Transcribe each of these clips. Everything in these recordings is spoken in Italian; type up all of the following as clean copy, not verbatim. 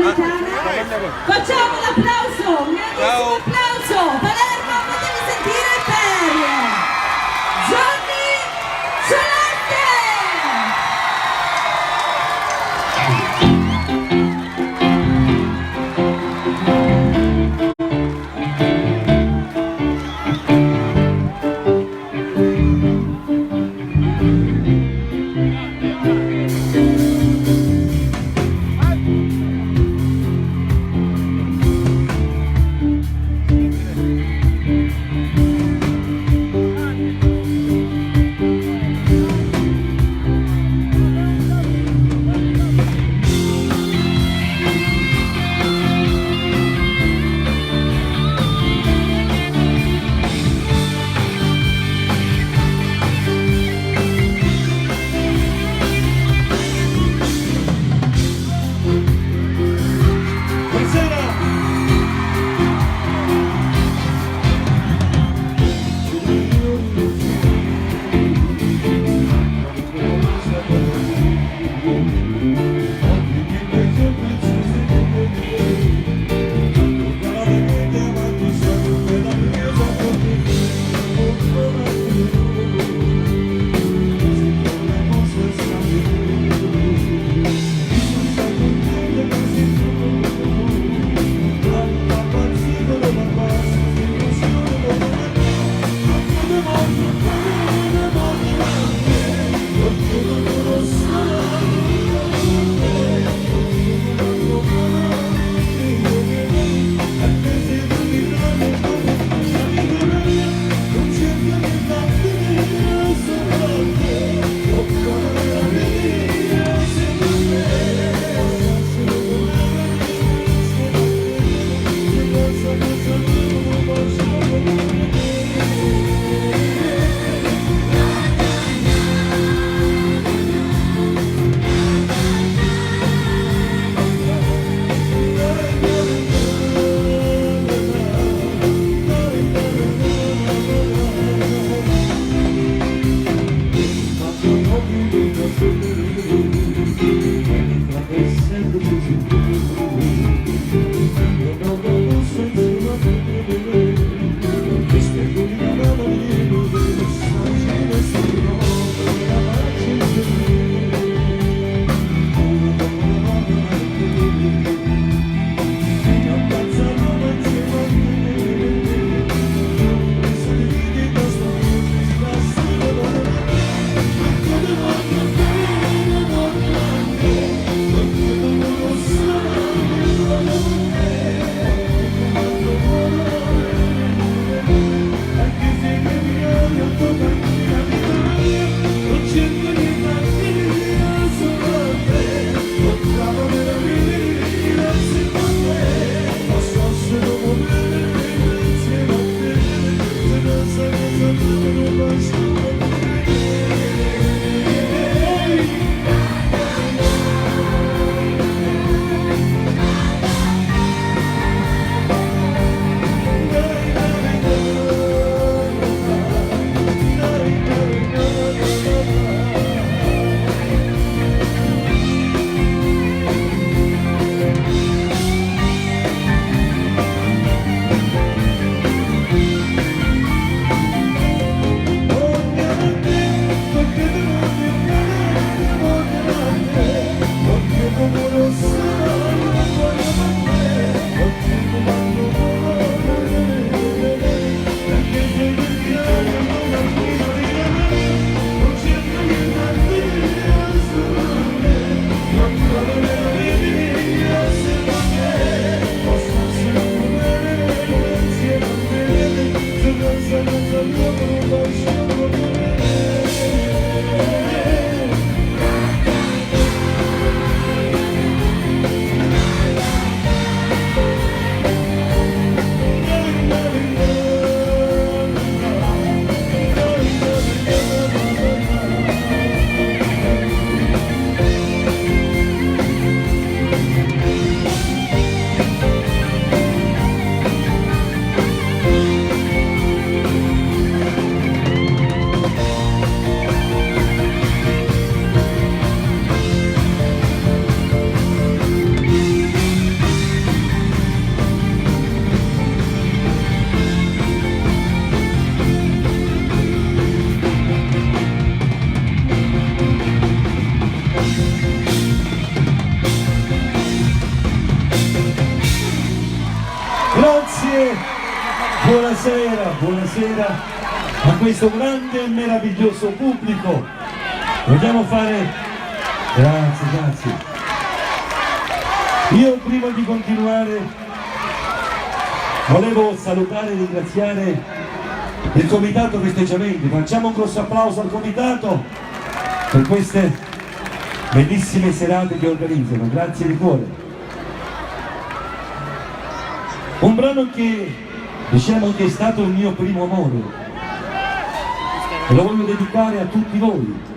metropolitana. Facciamo l'applauso, un grandissimo applauso. Palermo, fatevi sentire per Johnny Ciolante. Grazie, buonasera, buonasera a questo grande e meraviglioso pubblico. Vogliamo fare... Grazie, grazie. Io prima di continuare volevo salutare e ringraziare il comitato festeggiamenti. Facciamo un grosso applauso al comitato per queste bellissime serate che organizzano, grazie di cuore. Un brano che diciamo che è stato il mio primo amore e lo voglio dedicare a tutti voi.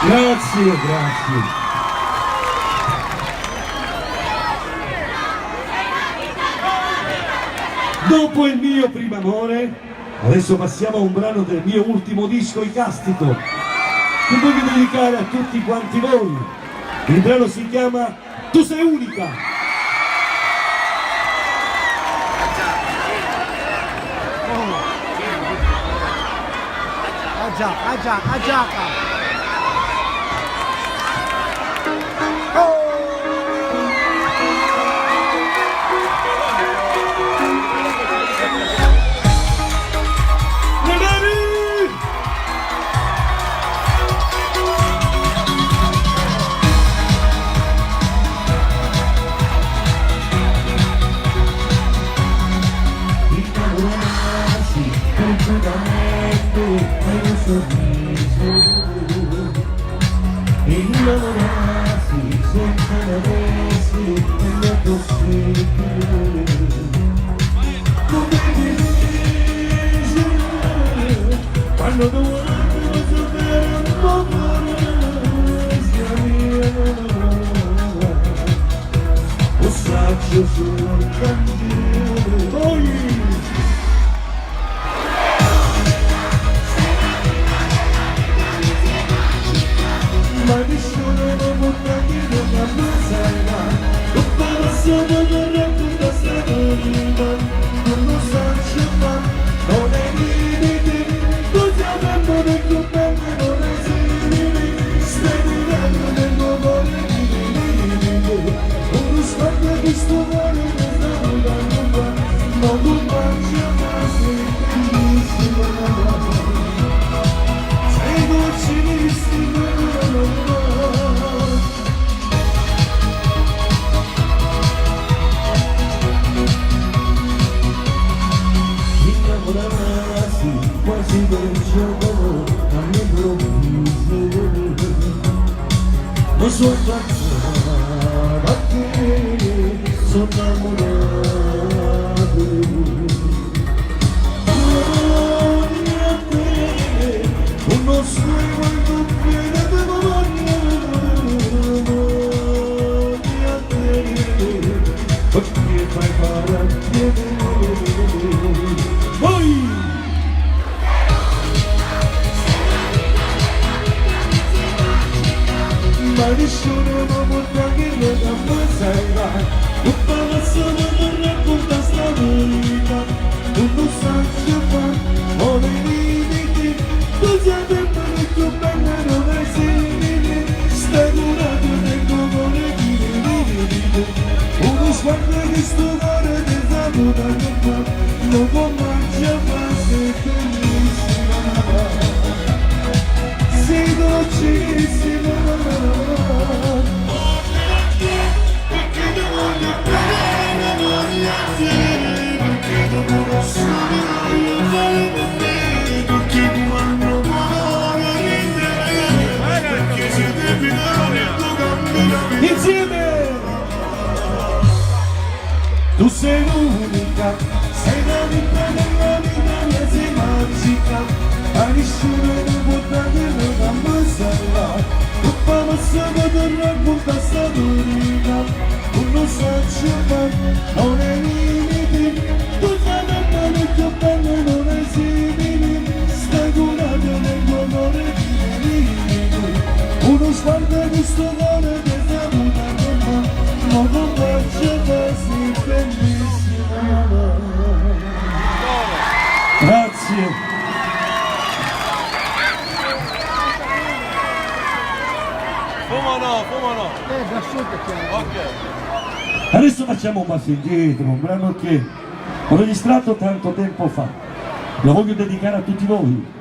Grazie, grazie. Dopo il mio primo amore, adesso passiamo a un brano del mio ultimo disco, Icastico, che voglio dedicare a tutti quanti voi. Il brano si chiama Tu sei unica. Agiaca. innamorati senza adesso è possibile. Come dici quando tu vuoi sapere un po' sia mia, un saggio sul cantiere. Ma nessuno non potrà dire una cosa, non posso vedere tutta sta vita, non lo so ma non è limite, tu sei tempo del tuo bello, non è simile, stai vivendo nel tuo cuore di limite, uno sguardo di sto cuore che sta volando qua, ma tu mangi a casa e bellissimo, sei dolcissimo. Innamorarsi quasi del gioco all'improvviso, non so ma che sono innamorato. Uno sguardo in piena di perché fai fare voi ma nessuno non potrà che lo dammasarà tutta la sola non racconta sta vita non lo sa che fa non è limiti tu sei tempo del tuo bello non è simile stai durando nel tuo cuore di limiti uno sguardo di sto cuore ti saluta non può mangiare ma sei bellissima sei dolcissima perché ti voglio bene voglio solo voglio fare con te perché quando muore perché siete finale insieme. Tu sei l'unica, sei la vita della vita mia, sei magica, a nessuno non può darlo da mazzarla, tu fa massa che ti racconta sta vita, tu non sai ma non è limiti, tu sai tempo del tuo bello non è simile, stai curato nel tuo cuore di limiti, uno sguardo di sto cuore che saluta non lo faccio così bellissima. Grazie. Fuma no. Da sotto chiaro. Ok. Adesso facciamo un passo indietro, un brano che ho registrato tanto tempo fa. Lo voglio dedicare a tutti voi.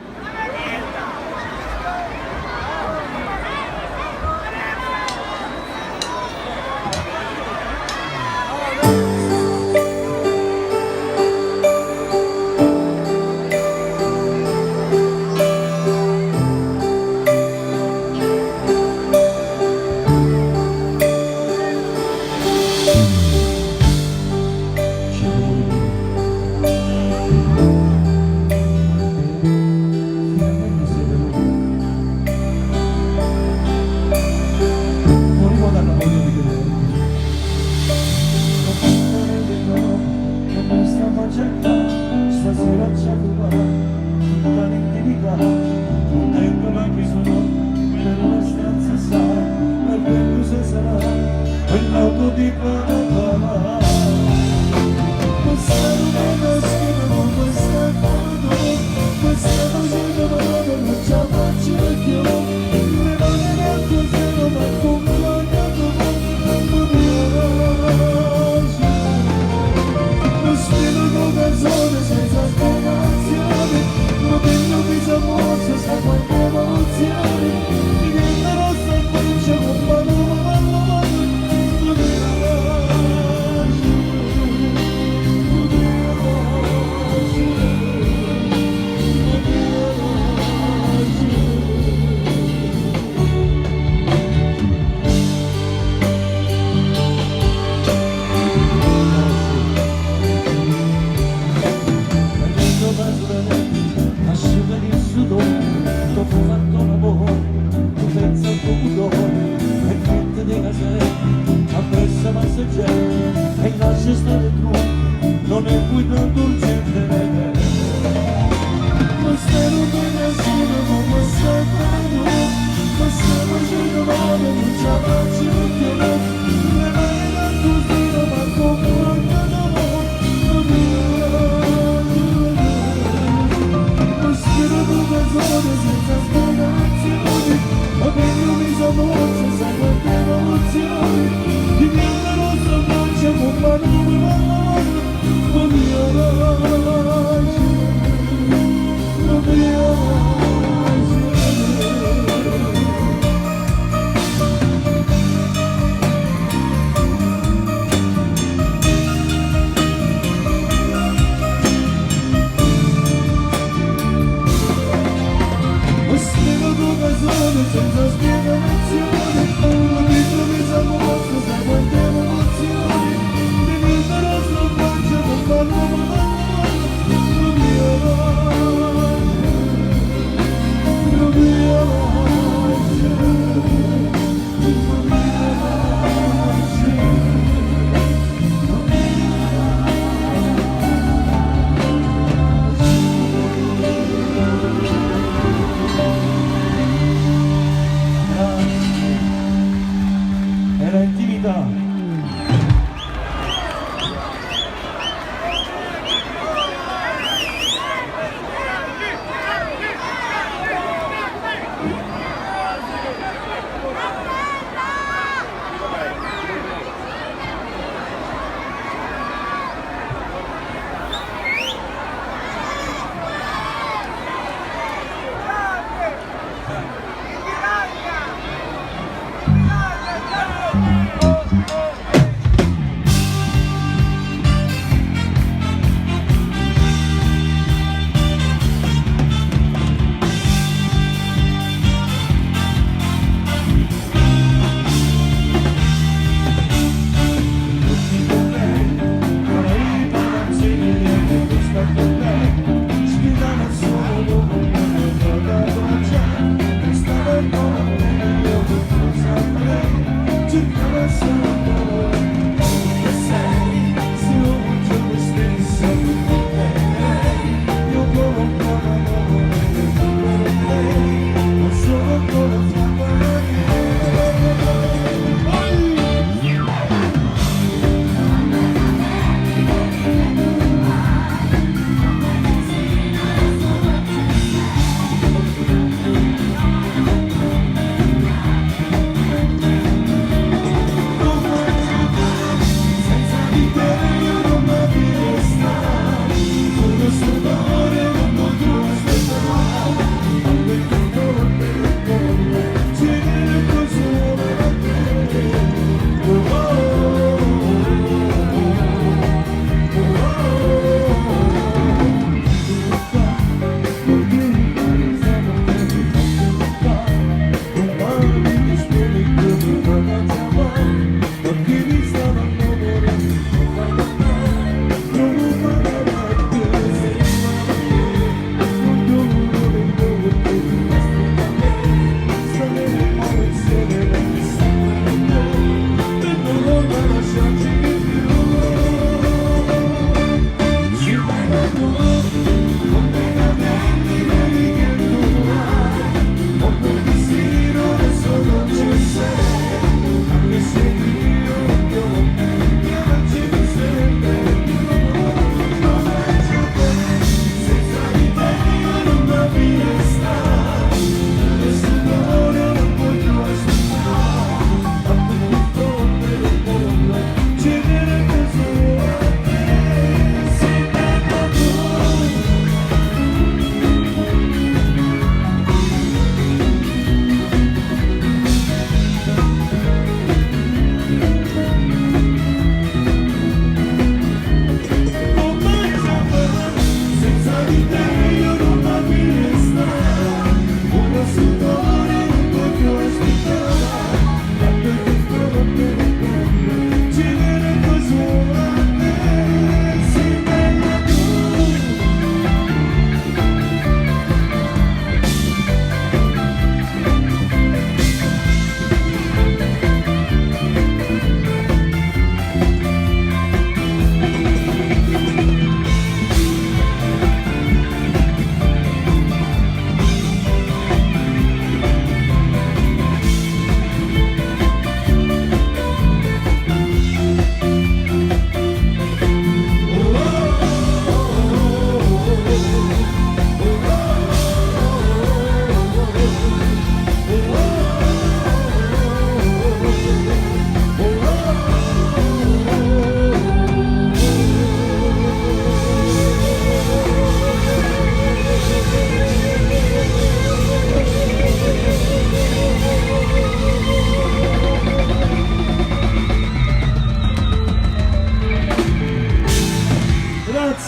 Stasera c'è tutta l'intimità, non tengo mai bisogno per una stanza sai, per quello se sarà quell'auto di Panama. Questa non è una schiena con questa foto, questa voce che parola non ce la faccio più, le mani nel tuo seno ma accompagnato con lo spirito canzone senza spiegazione, ma per non mi s'ammossa sa quante emozioni, diventa rossa e poi c'è un ballo, cui tanto urgente ma spero che nessuno come sempre ma stiamo facendo male non ce la faccio più le mani dal tuo stile ma come ma spero tu canzone senza spiegazioni ma meglio mi somozza sai quante emozioni di mia rossa faccia con mano con mia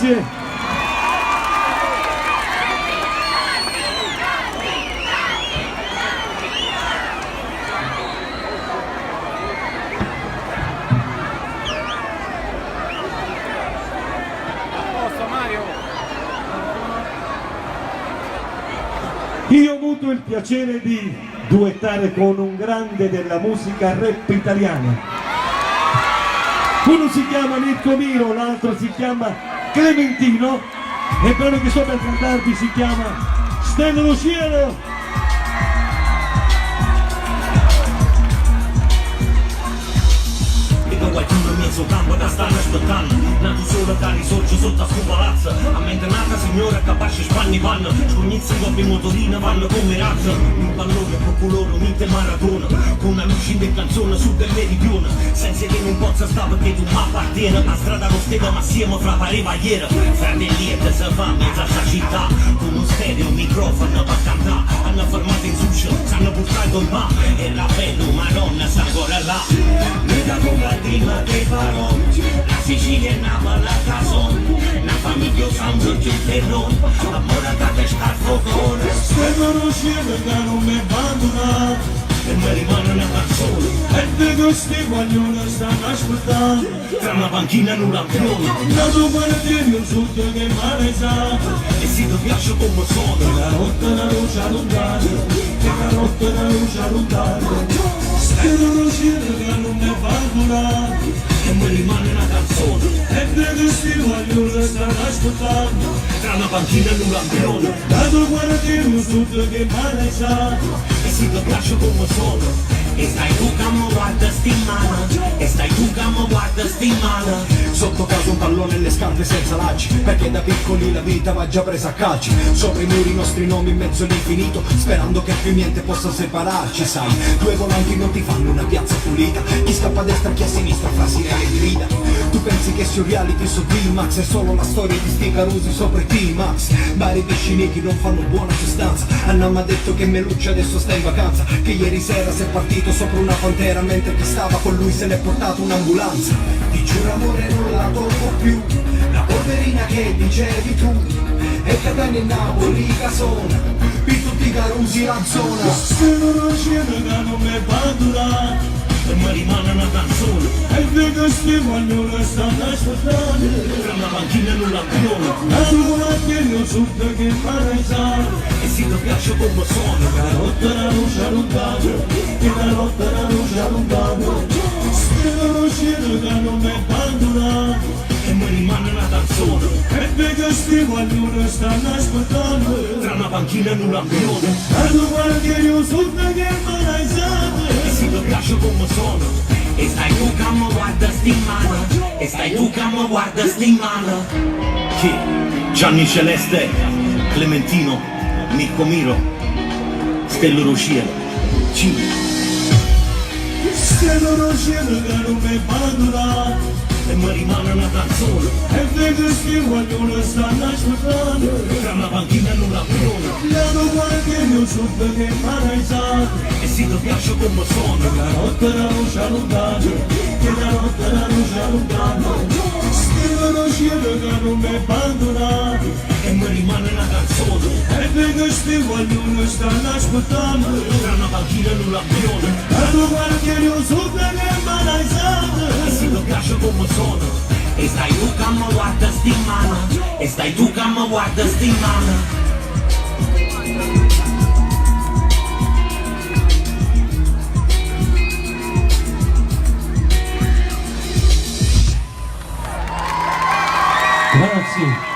Grazie. Io ho avuto il piacere di duettare con un grande della musica rap italiana. Uno si chiama Mirko Miro, l'altro si chiama Clementino e il brano che sto per cantarvi si chiama Stella lo cielo. Qualcuno in mezzo campo da stanno aspettando, nato solo da risorgere sotto a sto palazzo. A mente nata signora capace spanni vanno, scognizzi coppie motorine vanno come razza. Un pallone con colore mite maratona, con una luce di canzone su del meridione. Senza che non possa stare perché tu mi appartiene, a strada lo stego ma siamo fra pareva ieri. Fratelli e se fa mezza sta città, con uno stereo, un microfono per cantare. Hanno fermato in sushi, stanno portando il bar, e la bello madonna sta ancora là. Veda come prima che farò, la Sicilia è una bella casone, una famiglia San Giorgio e non, amore da pescar focone. Stella lo cielo che non mi abbandona E mi rimane una canzone, e di questi guaglioni stanno aspettando. tra una panchina e un lampione, Nato quartiere io sud che male sa, e se ti piace come sono, la notte la luce lontana, che la notte la luce lontana. Stella lo cielo che non mi abbandona e mi rimane una canzone, e di questi guaglioni stanno aspettando. tra una panchina e un lampione, Nato quartiere io sud che male sa, e se ti piace come sono. E stai tu che mi guarda stimana, e stai tu che mi guarda stimana. Sotto casa un pallone e le scarpe senza lacci, perché da piccoli la vita va già presa a calci. Sopra i muri i nostri nomi in mezzo all'infinito, sperando che più niente possa separarci, sai. Due volanti non ti fanno una piazza pulita, chi scappa a destra chi a sinistra fra sirene e grida. Tu pensi che sia un reality su D-Max, è solo la storia di sti carusi sopra i T-Max. Bari pescini che non fanno buona sostanza, Anna m'ha detto che Melucci adesso sta in vacanza, che ieri sera si è partito sopra una pantera, mentre chi stava con lui se l'è portato un'ambulanza. Ti giuro amore non la tocco più, la polverina che dicevi tu, e Catania e Napoli casona, per tutti i carusi la zona. Stella lo cielo che non mi abbandona, E mi rimane una canzone, e di questi guaglioni stanno aspettando. tra una panchina e un lampione, Nato quartiere io sud che male sa, e se ti piace come sono. la notte la luce lontana, che la notte la luce lontana. Stella lo cielo che non mi abbandona, E mi rimane una canzone, e di questi guaglioni stanno aspettando. tra una panchina e un lampione, Nato quartiere io sud che male sa, e se ti piace come sono. E stai tu che mi guarda stimana, e stai tu che mi guarda stimana. Chi? Gianni Celeste, Clementino, Mirko Miro, Stella lo cielo. Ci. Stella lo cielo che non mi abbandona, E mi rimane una canzone, e di questi guaglioni stanno aspettando. tra una panchina e un lampione, Nato quartiere io sud che male sa, e se ti piace come sono. la notte la luce lontana, che la notte la luce lontana. Stella lo cielo che non mi abbandona, E mi rimane una canzone, e di questi guaglioni stanno aspettando. tra una panchina e un lampione, Nato quartiere io sud che male sa, e se ti piace come sono. E stai tu che mi guarda stimana, e stai tu che mi guarda stimana. Grazie.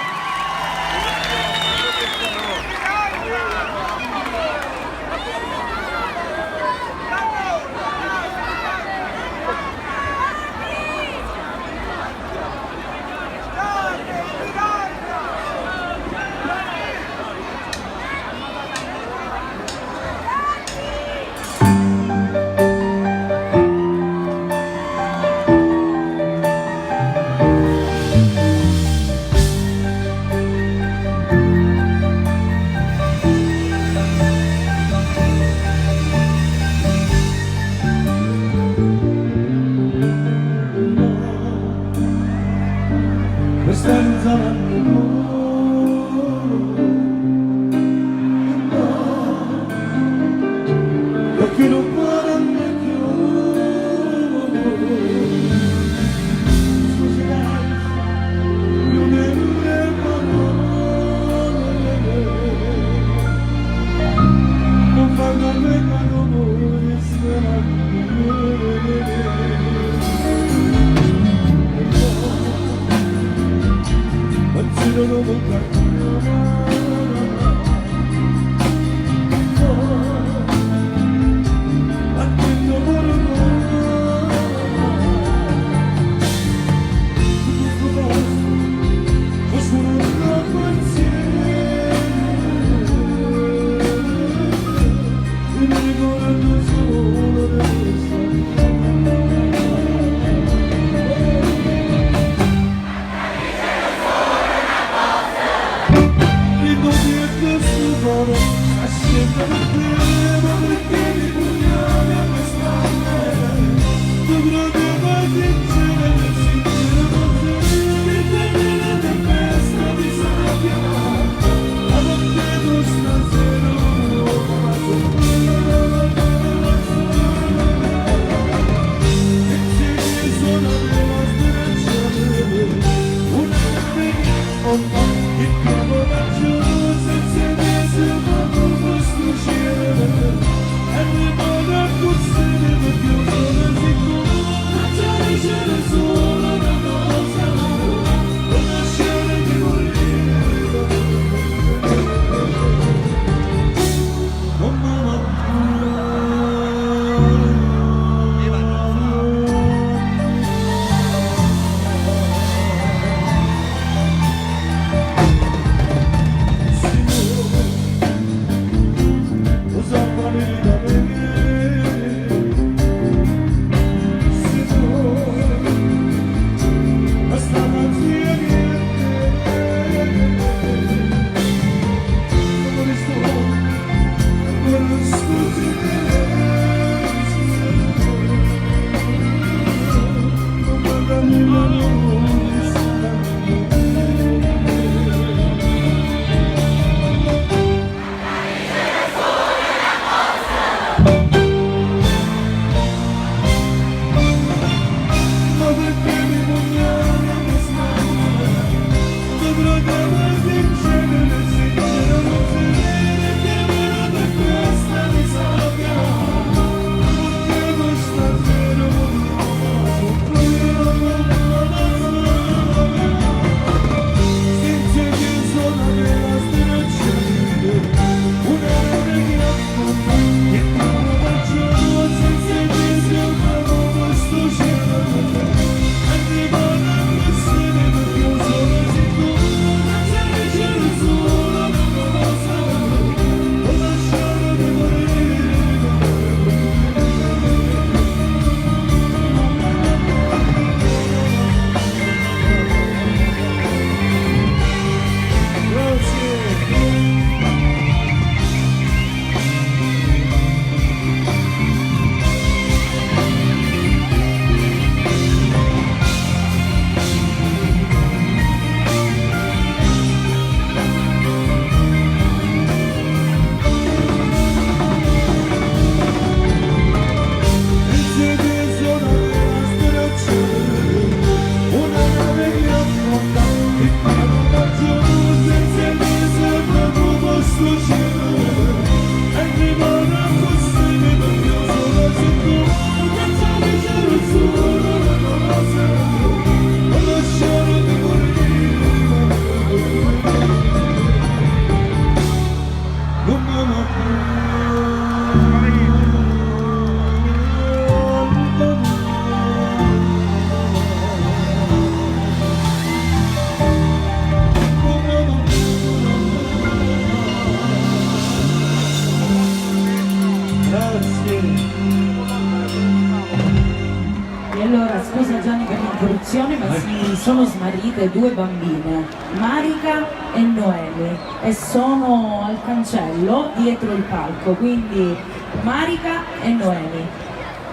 ma si sono smarrite due bambine, Marica e Noemi, e sono al cancello dietro il palco, quindi Marica e Noemi.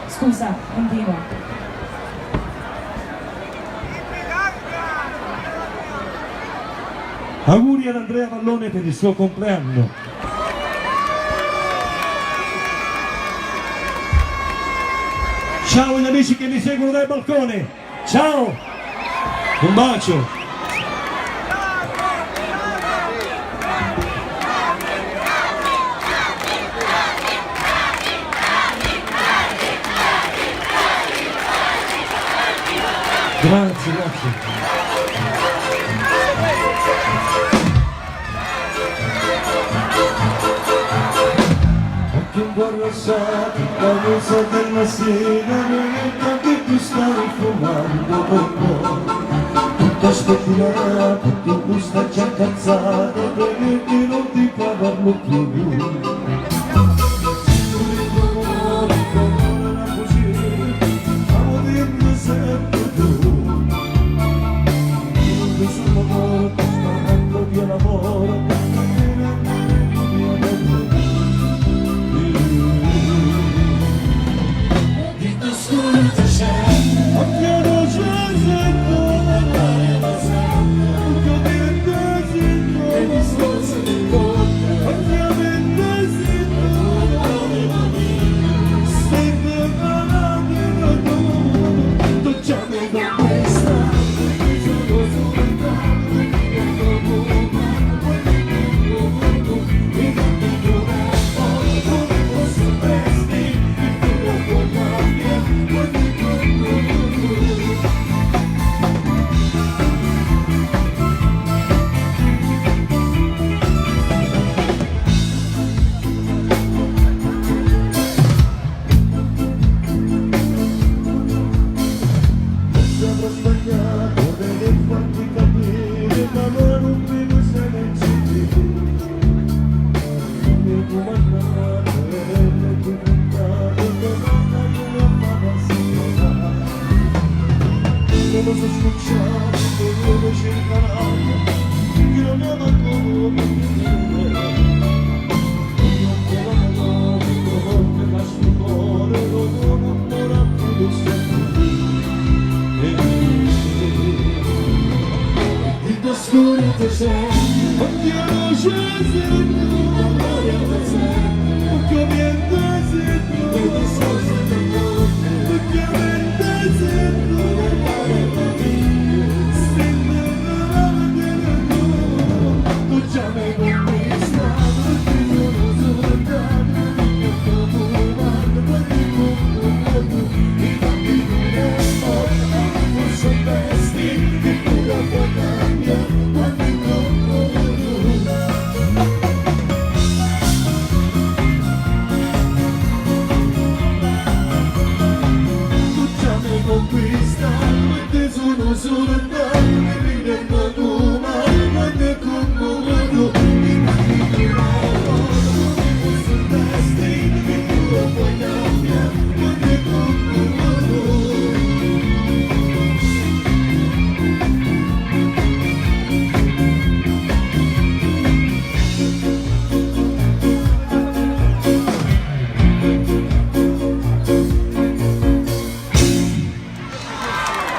Scusa, continua. Auguri ad Andrea Vallone per il suo compleanno. Ciao agli amici che mi seguono dal balcone. Ciao! Un bacio! Grazie, grazie. Un po' rossati, la luce della sera, non che tu stavi fumando con me. Tutto spettinato, ti gusta già cazzato, perché non ti parlo più. Ovviamente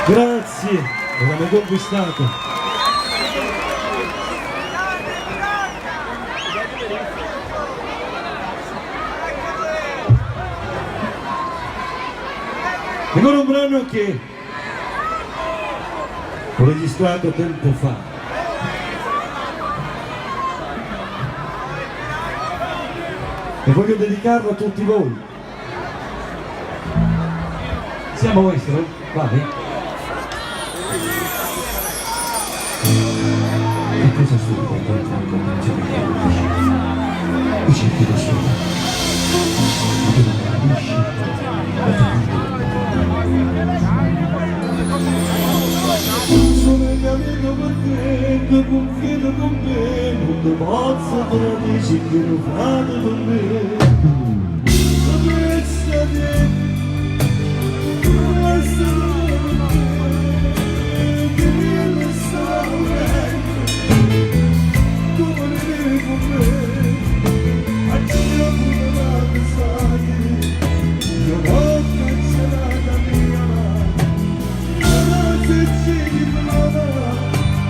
Grazie, l'abbiamo conquistato. E ora un brano che ho registrato tempo fa. E voglio dedicarlo a tutti voi. Siamo maestro? Vai. Che cosa succede quando cominciamo a mi cerchi da sola? Ma tu non capisci? Sono il mio amico perfetto, confido con me, non ti posso tradici che non fate con me. Sapresti te,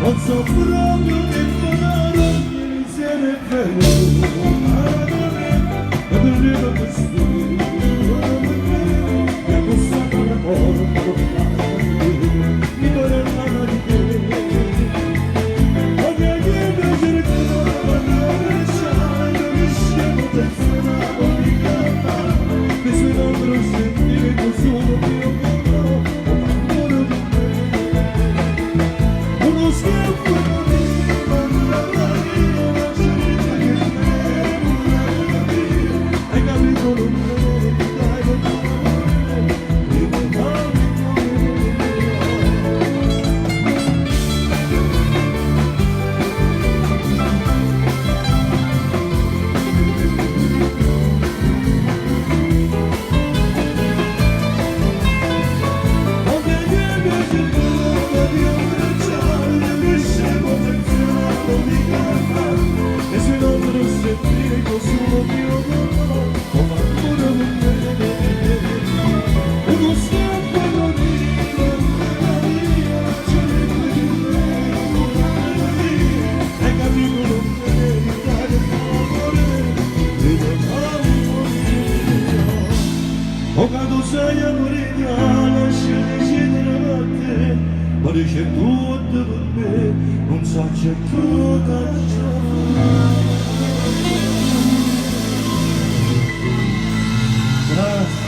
non so proprio che parole iniziare a vedere, ma dormivo così, mi ha bussato la porta, mi parlava di te, ogni niente cercavo di lasciare, mi scemo pensavo di cantare, mi sono per sentire così un mio cuore, amore di me, uno schiaffo di hai capito non me dai con quando sei a morire, lasciami scendere da te, ma dice tutto per me, non so c'è tutta grazie.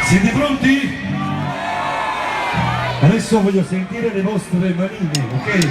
Siete pronti? Adesso voglio sentire le vostre manine, ok?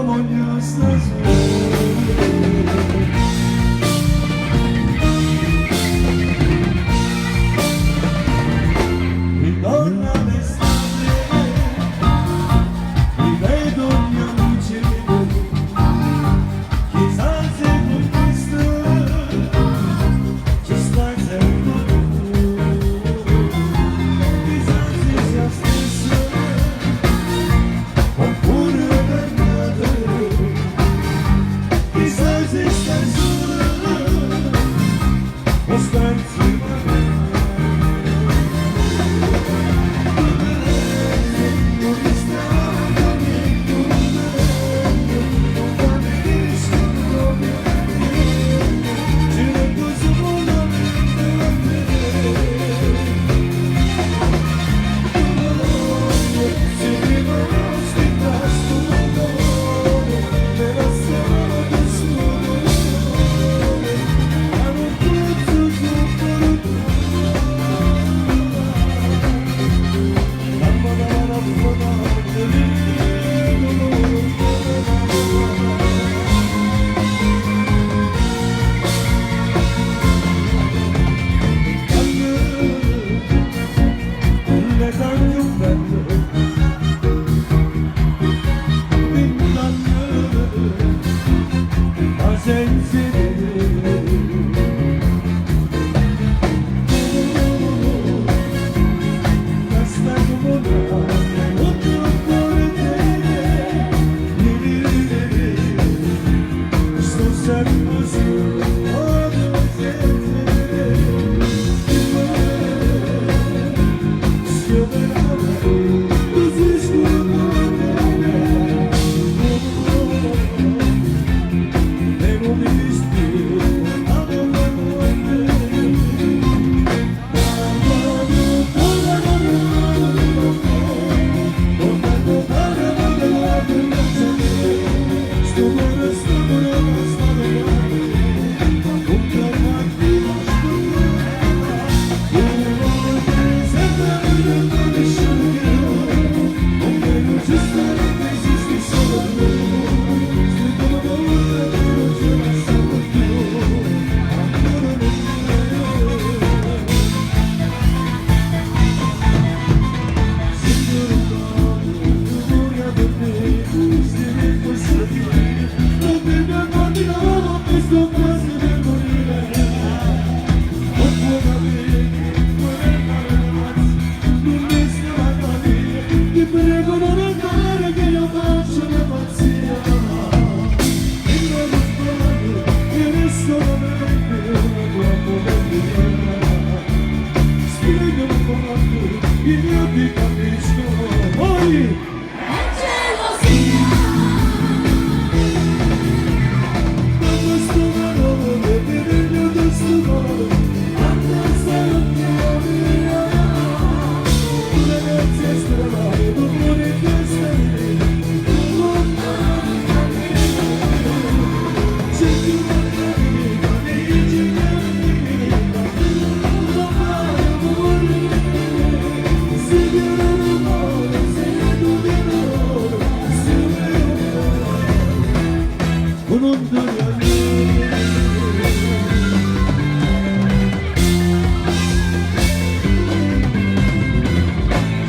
voglio stasera. Ritorna l'estate, rivedo gli amici, chissà se con questo ci stai sempre tu, chissà se sia stesso oppure tornato, chissà se stai sola o stai insieme a me.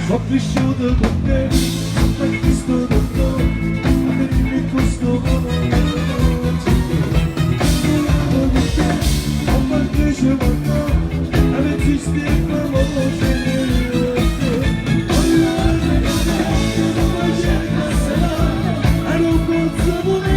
Ho cresciuto con te, ho visto tutto, avermi questo ho partecipato con te, averci stippa voce I don't go to the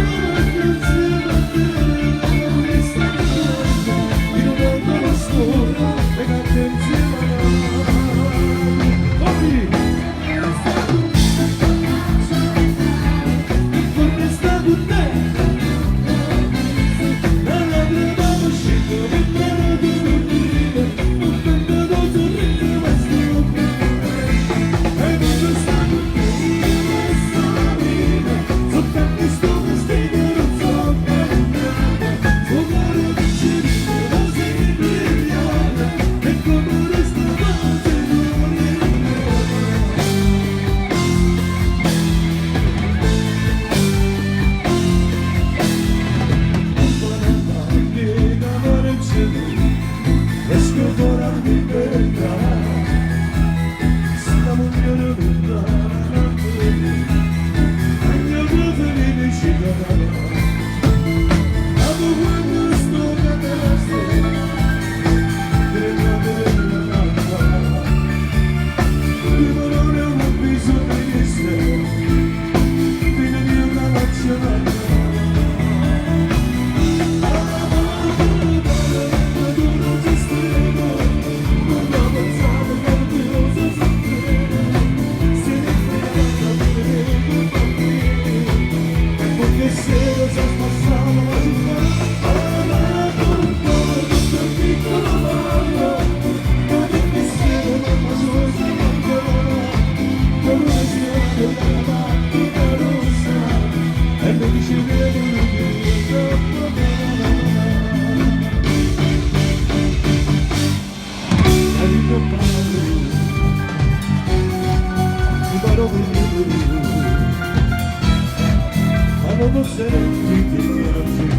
non senti che oggi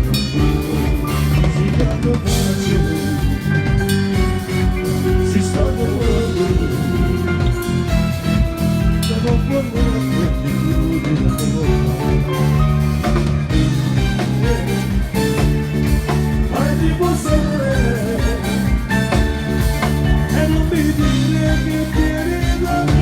si danno pace, si stanno fuori, che non può morire più di la ma ti posso e non mi dire che vieni da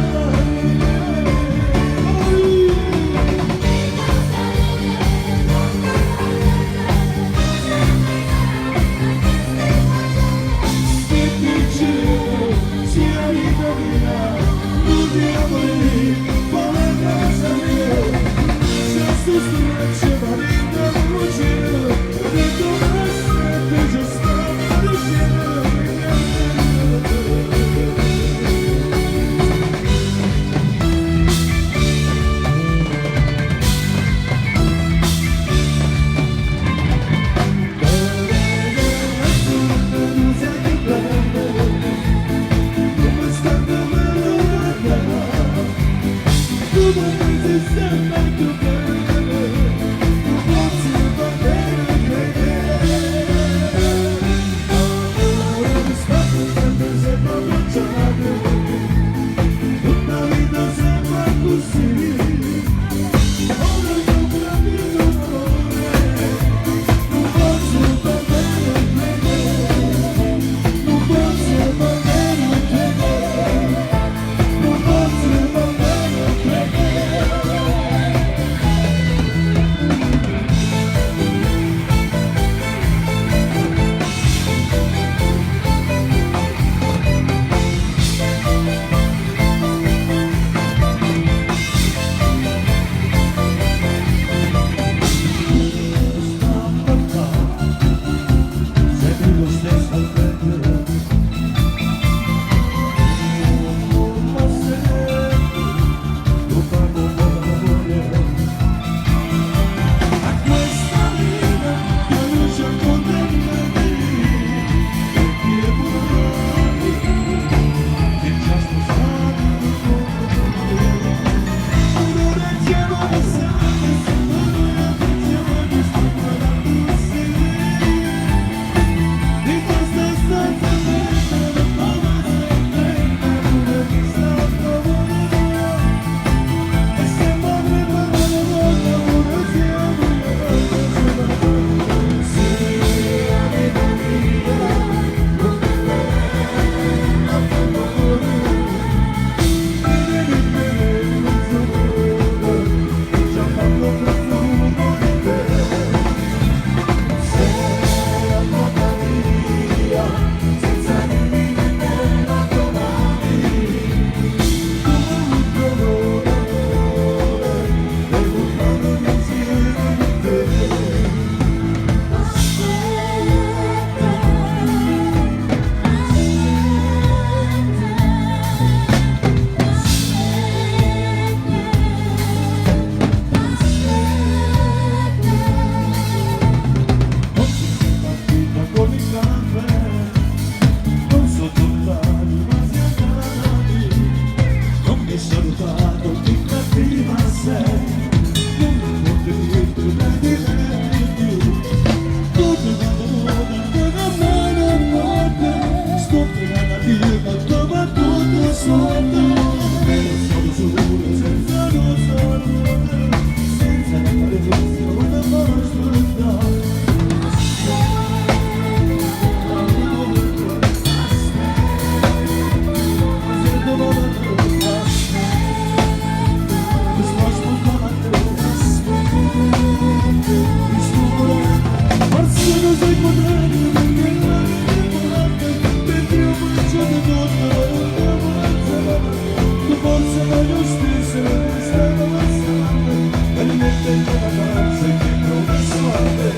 Sé che non è suave,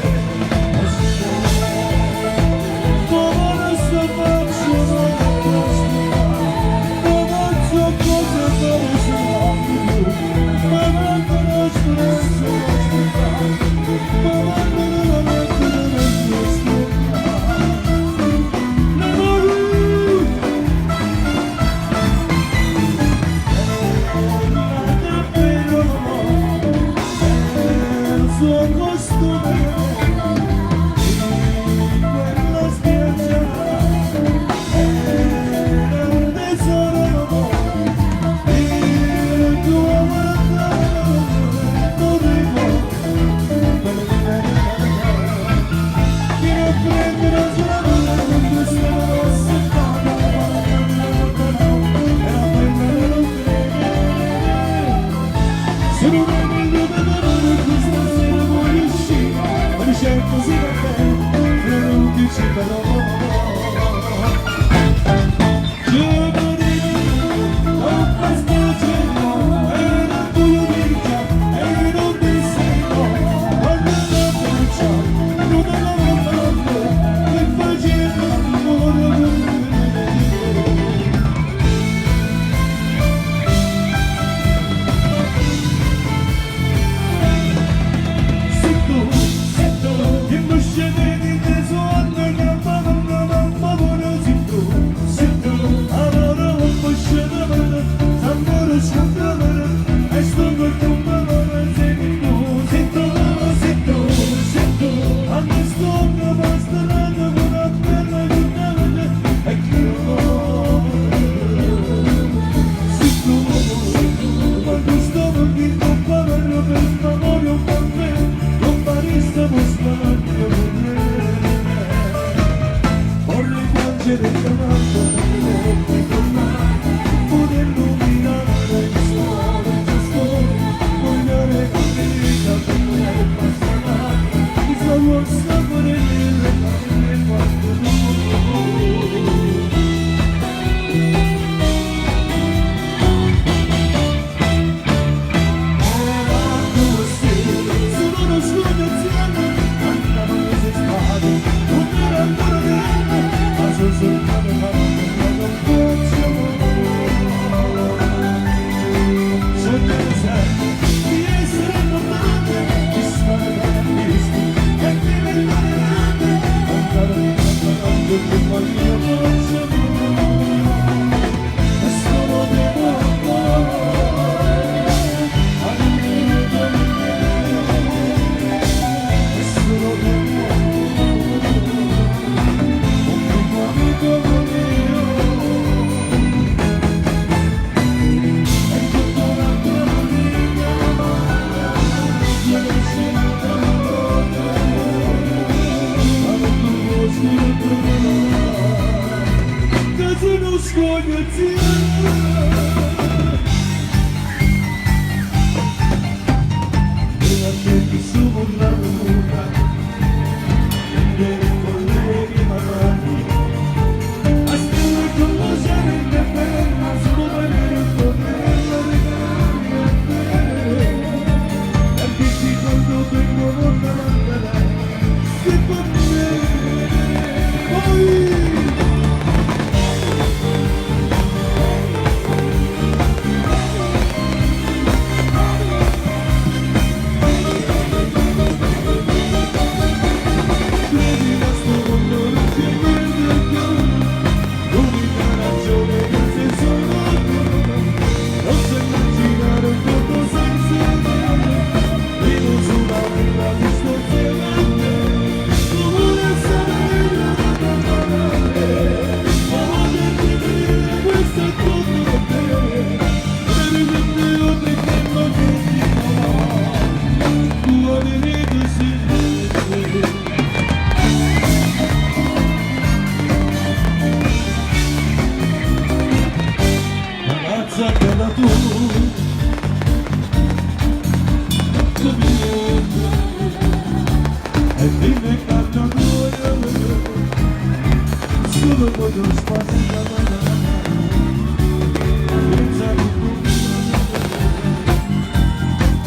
ma si può. Come adesso faccio non basta, come so cosa fare se non più, ma non conosco nessuno aspettato, ma non la mettere nel mio stomaco. Suo costume in quella spiaggia era un tesoro, il tuo amore non che non prenderò sulla mano con questa mossa fatta, era quella non crede, se non è questa sera voglio uscire, ma mi c'è così da te, e non ti ci farò. Giovanni, non fai spiacere, e non voglio dirti, e non ti sento, quando la faccia, non te la voglio, che facendo amore con me.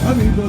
Amigo,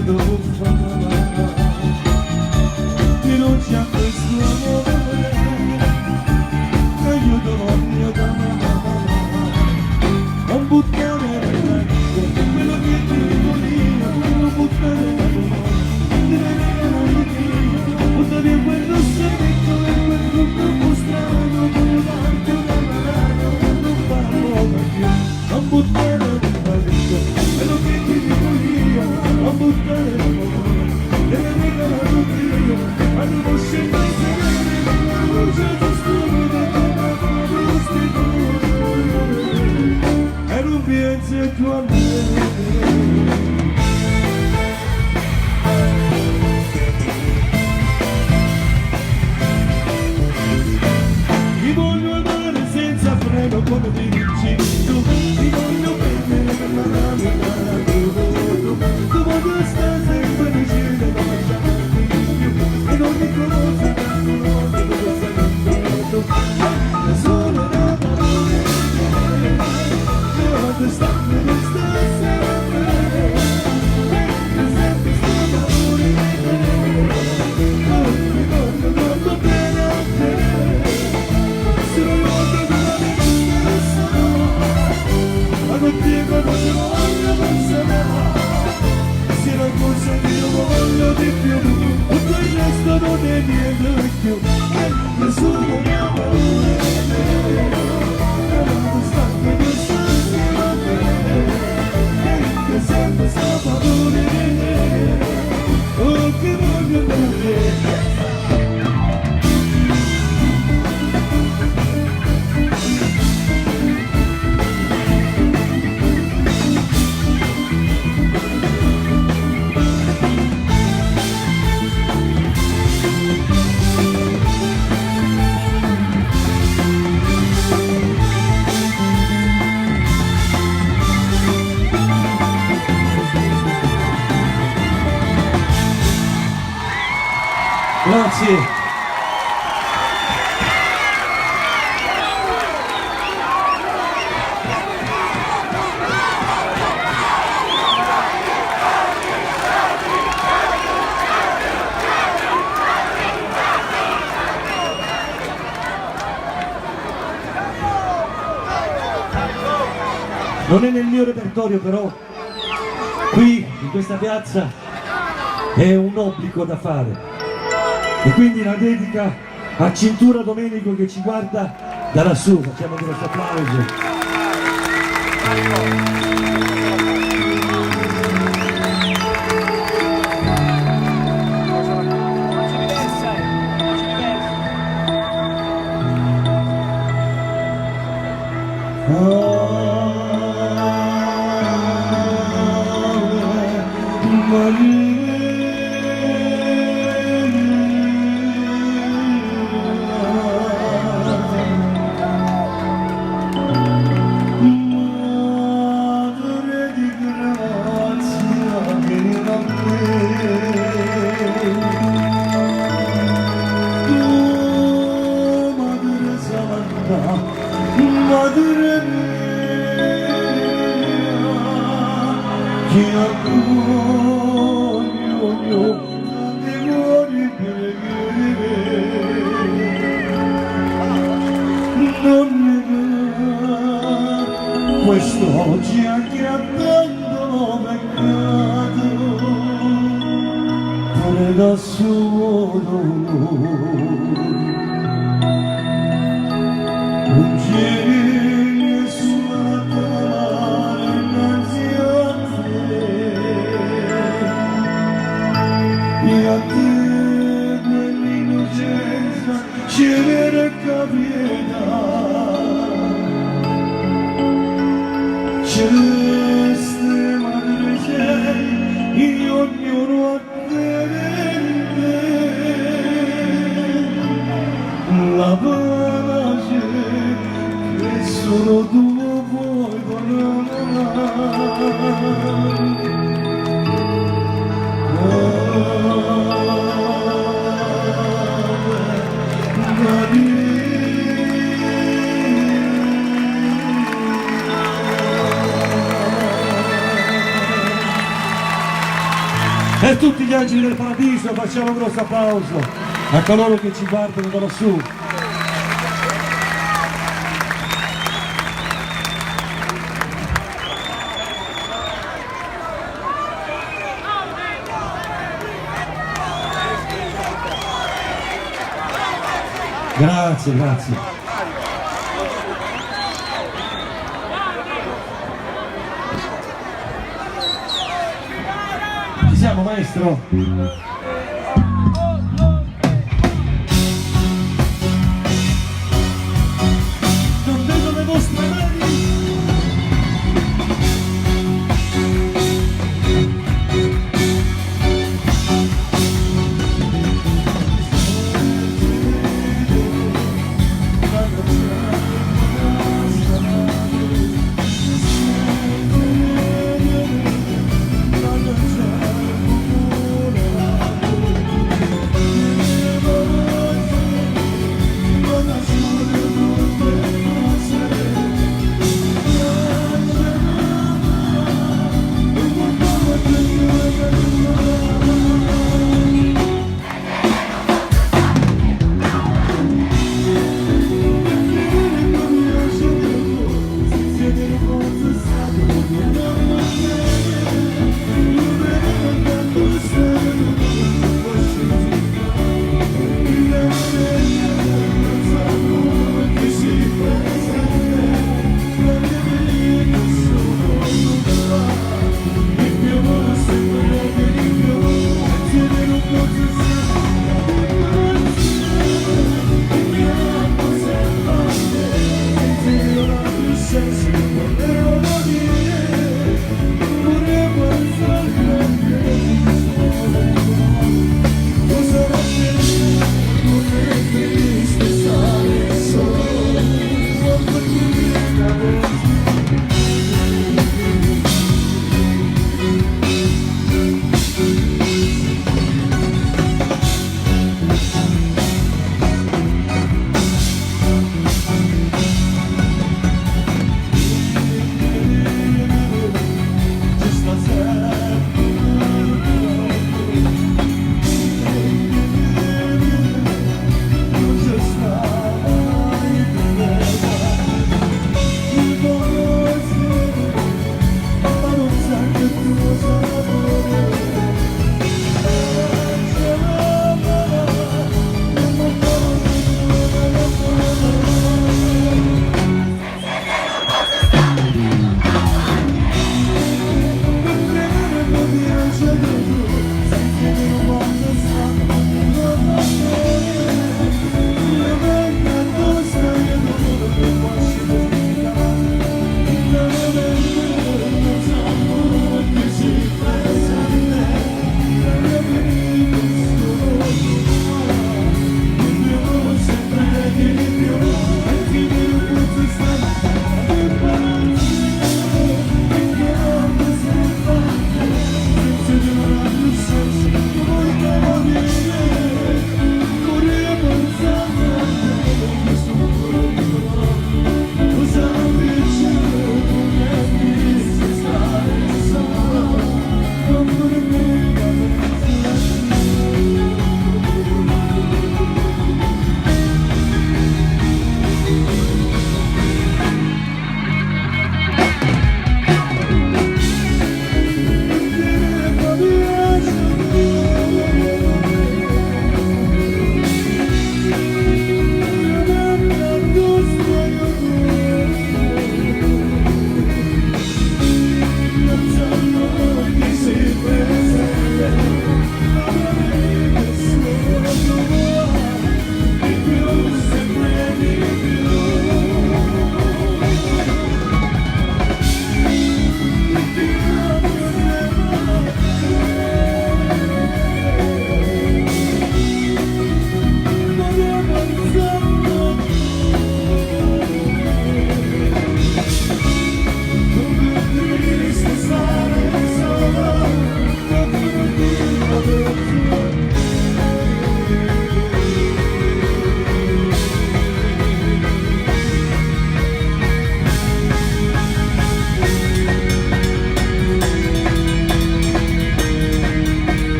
di più, tutto il resto non è niente più, nessuno mi ama, non stanco di stare a bene, che sempre sta padrone, oh che voglio bene. Grazie. Non è nel mio repertorio, però qui in questa piazza è un obbligo da fare. E quindi la dedica a Cintura Domenico che ci guarda da lassù, facciamo un grosso applauso. Madre mia, quest'oggi anche a tanto peccato, pure da solo un genio sulla tavola innanzi a te, e a te quell'innocenza ci viene capita. Celeste Madre sei, ognuno a te la pace che solo tu puoi E tutti gli angeli del paradiso facciamo un grosso applauso a coloro che ci guardano da lassù. Grazie, grazie. Ci siamo, maestro? Non vedo le vostre mani.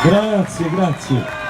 Grazie, grazie.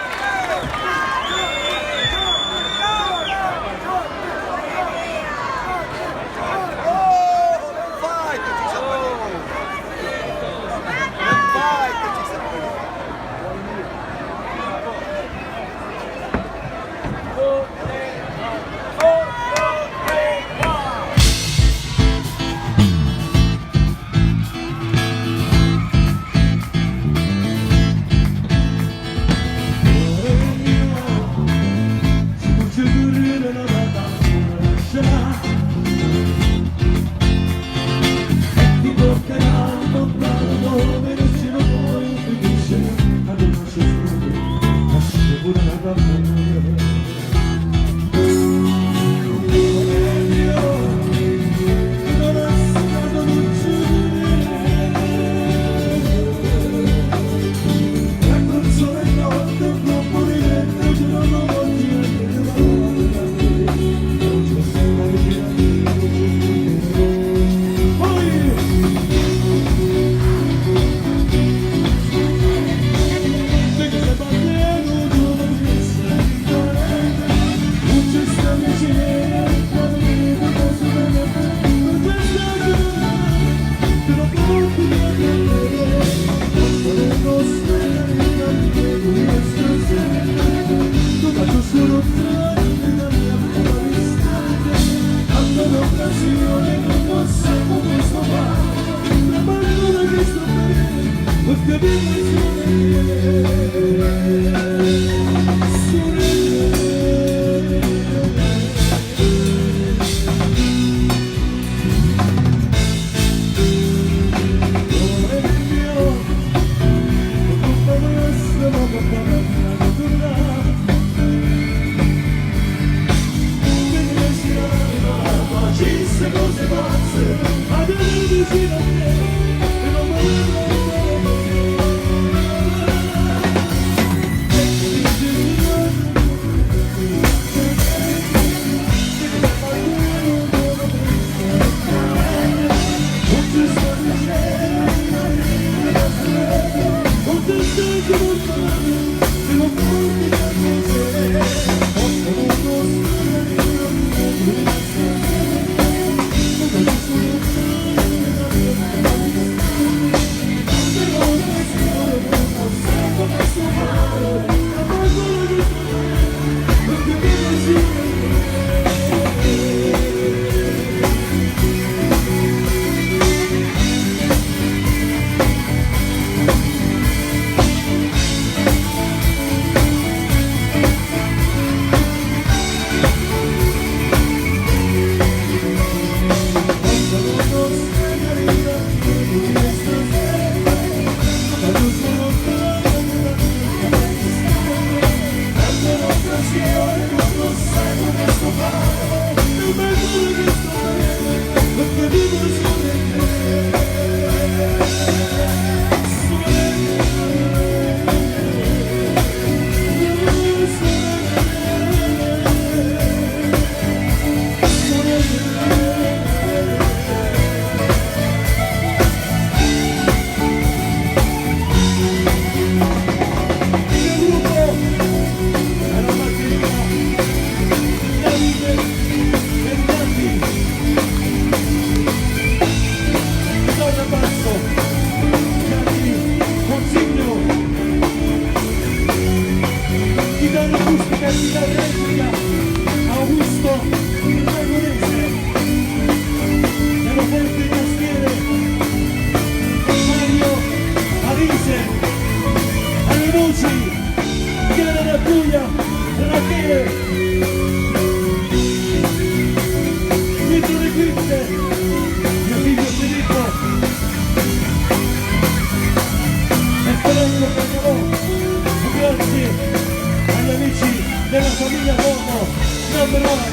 della famiglia Bono, number one.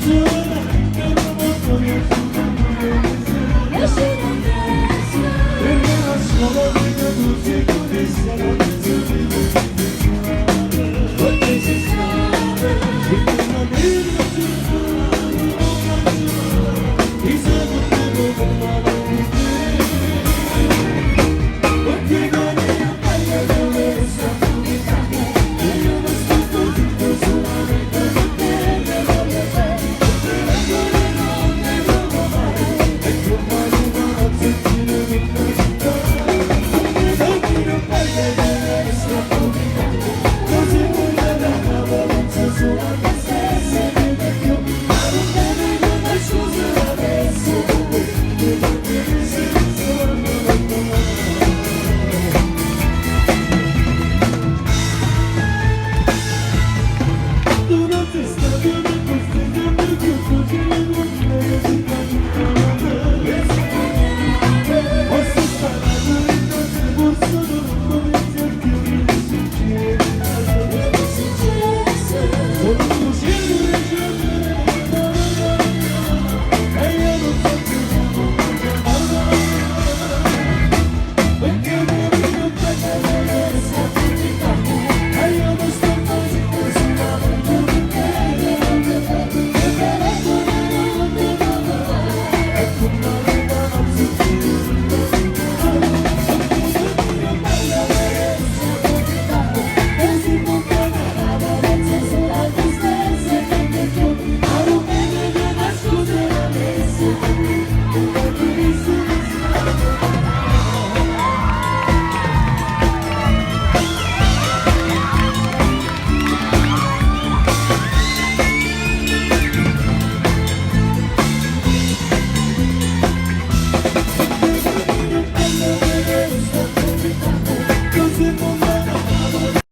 It's